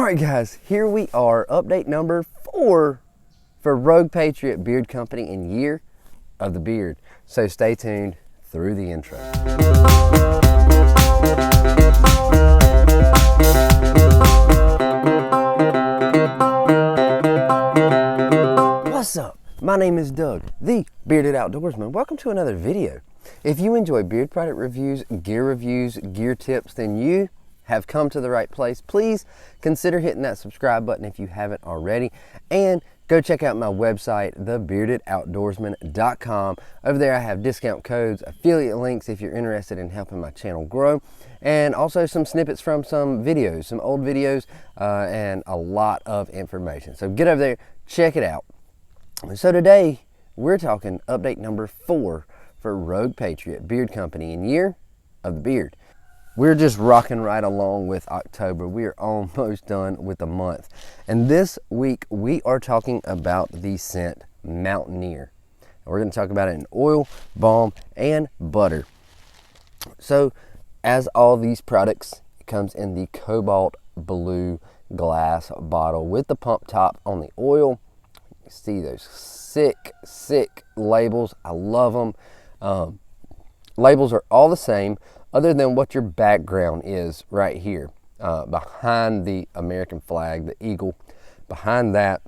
Alright guys, here we are, update number 4 for Rogue Patriot Beard Company in Year of the Beard. So stay tuned through the intro. What's up? My name is Doug, the Bearded Outdoorsman. Welcome to another video. If you enjoy beard product reviews, gear tips, then you have come to the right place. Please consider hitting that subscribe button if you haven't already, and go check out my website, thebeardedoutdoorsman.com. Over there I have discount codes, affiliate links if you're interested in helping my channel grow, and also some snippets from some videos, some old videos, and a lot of information. So get over there, check it out. So today we're talking update number 4 for Rogue Patriot Beard Company in Year of the Beard. We're just rocking right along with October. We are almost done with the month. And this week we are talking about the scent Mountaineer. We're going to talk about it in oil, balm, and butter. So as all these products, it comes in the cobalt blue glass bottle with the pump top on the oil. You see those sick labels. I love them. Labels are all the same, other than what your background is right here. Behind the American flag, the eagle, behind that,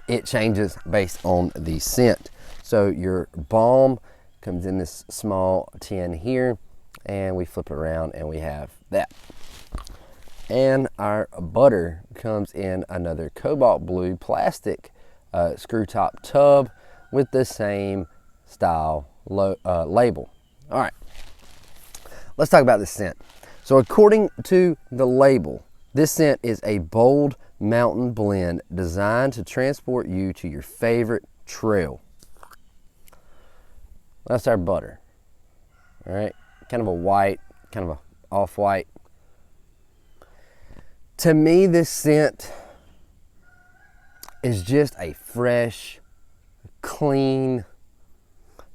it changes based on the scent. So your balm comes in this small tin here, and we flip it around and we have that. And our butter comes in another cobalt blue plastic screw top tub with the same style label. All right. Let's talk about this scent. So according to the label, this scent is a bold mountain blend designed to transport you to your favorite trail. That's our butter. All right, kind of a white, kind of a off-white. To me, this scent is just a fresh, clean,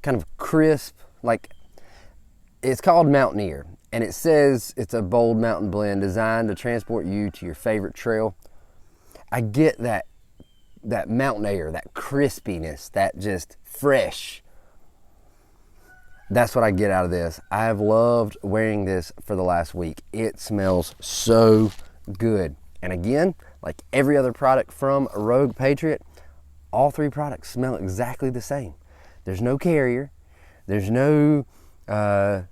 kind of crisp, like, it's called Mountaineer, and it says it's a bold mountain blend designed to transport you to your favorite trail. I get that mountain air, that crispiness, that just fresh. That's what I get out of this. I have loved wearing this for the last week. It smells so good. And again, like every other product from Rogue Patriot, all 3 products smell exactly the same. There's no carrier. There's no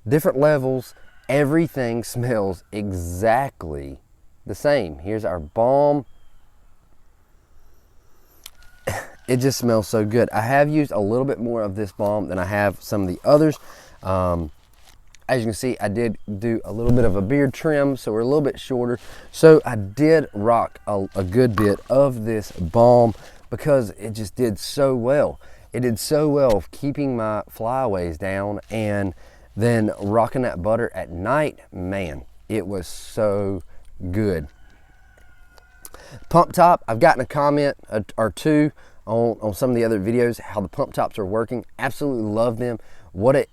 different levels. Everything smells exactly the same. Here's our balm. It just smells so good. I have used a little bit more of this balm than I have some of the others. As you can see, I did do a little bit of a beard trim, so we're a little bit shorter. So I did rock a good bit of this balm because it just did so well. It did so well keeping my flyaways down, and then rocking that butter at night. Man, it was so good. Pump top, I've gotten a comment or two on some of the other videos how the pump tops are working. Absolutely love them. What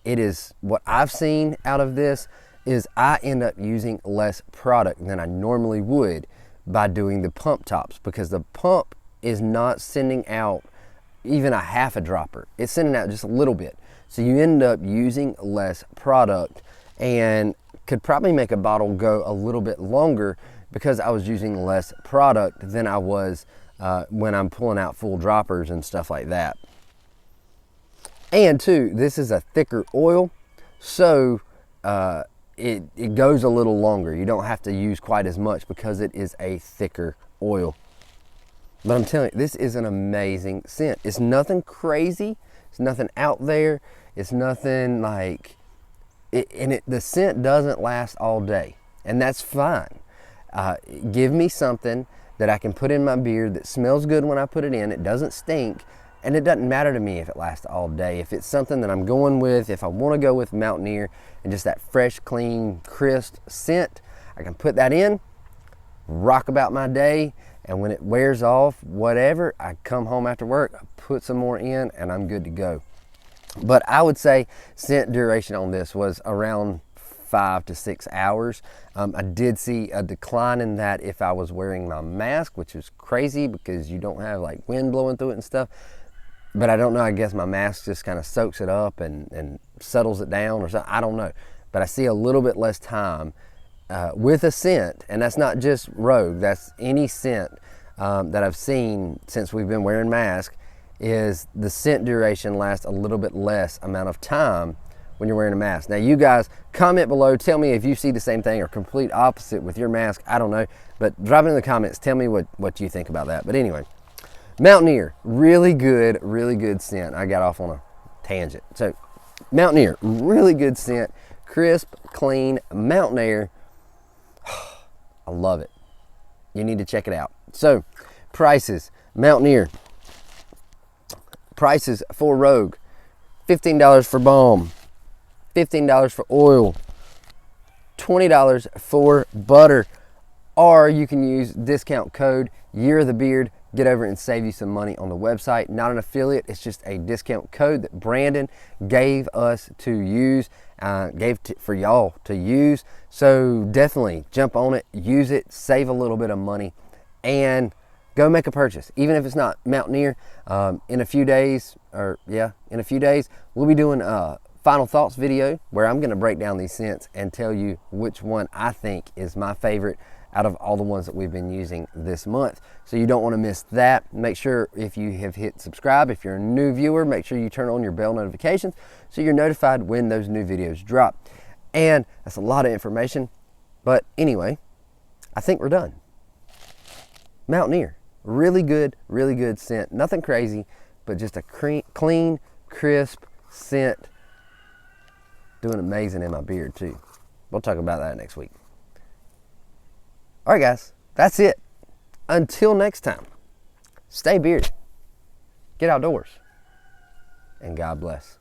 I've seen out of this is I end up using less product than I normally would by doing the pump tops, because the pump is not sending out even a half a dropper. It's sending out just a little bit. So you end up using less product and could probably make a bottle go a little bit longer because I was using less product than I was when I'm pulling out full droppers and stuff like that. And too, this is a thicker oil, so it goes a little longer. You don't have to use quite as much because it is a thicker oil. But I'm telling you, this is an amazing scent. It's nothing crazy. It's nothing out there. It's nothing like, the scent doesn't last all day, and that's fine. Give me something that I can put in my beard that smells good when I put it in. It doesn't stink, and it doesn't matter to me if it lasts all day. If it's something that I'm going with, if I want to go with Mountaineer and just that fresh, clean, crisp scent, I can put that in, rock about my day, and when it wears off, whatever, I come home after work, I put some more in, and I'm good to go. But I would say scent duration on this was around 5 to 6 hours. I did see a decline in that if I was wearing my mask, which is crazy because you don't have like wind blowing through it and stuff. But I don't know, I guess my mask just kind of soaks it up and settles it down or something. I don't know. But I see a little bit less time with a scent, and that's not just Rogue, that's any scent that I've seen since we've been wearing masks, is the scent duration lasts a little bit less amount of time when you're wearing a mask. Now you guys comment below, tell me if you see the same thing or complete opposite with your mask. I don't know, but drop it in the comments, tell me what you think about that. But anyway, Mountaineer, really good scent. I got off on a tangent. So Mountaineer, really good scent, crisp, clean, Mountaineer. I love it. You need to check it out. So prices, Mountaineer. Prices for Rogue, $15 for balm, $15 for oil, $20 for butter, or you can use discount code Year of the Beard, get over and save you some money on the website. Not an affiliate, it's just a discount code that Brandon gave us to use, for y'all to use. So definitely jump on it, use it, save a little bit of money, and go make a purchase. Even if it's not Mountaineer, in a few days, we'll be doing a final thoughts video where I'm gonna break down these scents and tell you which one I think is my favorite out of all the ones that we've been using this month. So you don't wanna miss that. Make sure if you have hit subscribe, if you're a new viewer, make sure you turn on your bell notifications so you're notified when those new videos drop. And that's a lot of information, but anyway, I think we're done. Mountaineer. Really good scent. Nothing crazy, but just a clean, crisp scent. Doing amazing in my beard too. We'll talk about that next week. All right, guys, that's it. Until next time, stay bearded, get outdoors, and God bless.